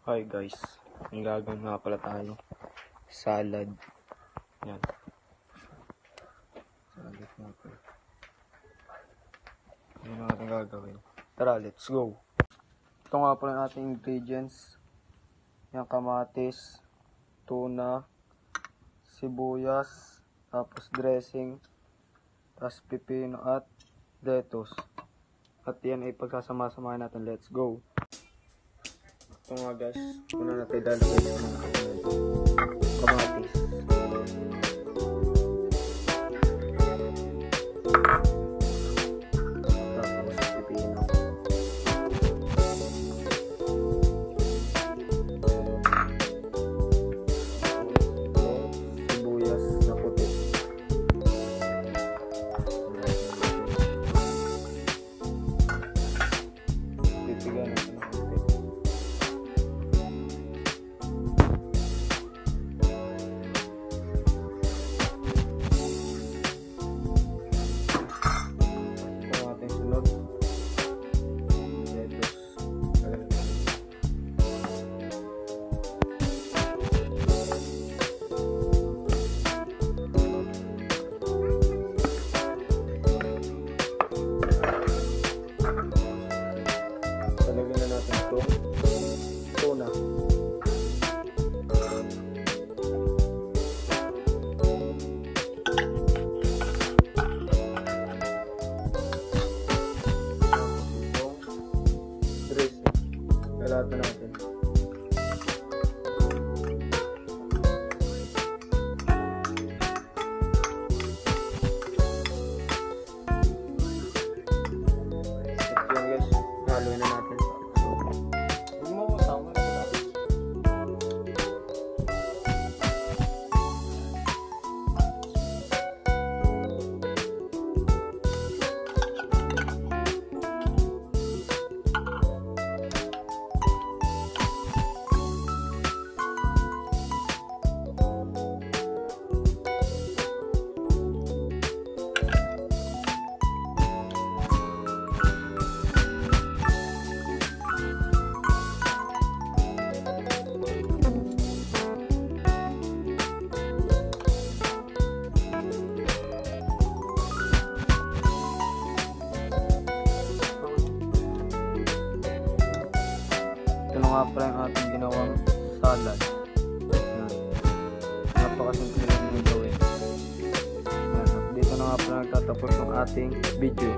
Hi guys, ang gagawin nga pala tayo, salad. Yan. Salad nga pala. Yan ang ating gagawin. Tara, let's go. Ito nga pala ang ating ingredients. Yan, kamatis, tuna, sibuyas, tapos dressing, tapos pipino at lettuce. At yan ay pagkasama-samahin natin. Let's go. Ito nga guys, una natin ilalagay sa mga kamatis. Tapos pipino. Sibuyas na puti. Pipigyan natin ng puti. Talagyan na natin itong tuna. Dressing. Galata natin. At yun guys, haluin na natin. Huwag mo ko tama na pala. Ito na nga pala yung ating ginawang salad. Napakasimple lang yung gawin. Dito na nga pala nagtatapos yung ating video.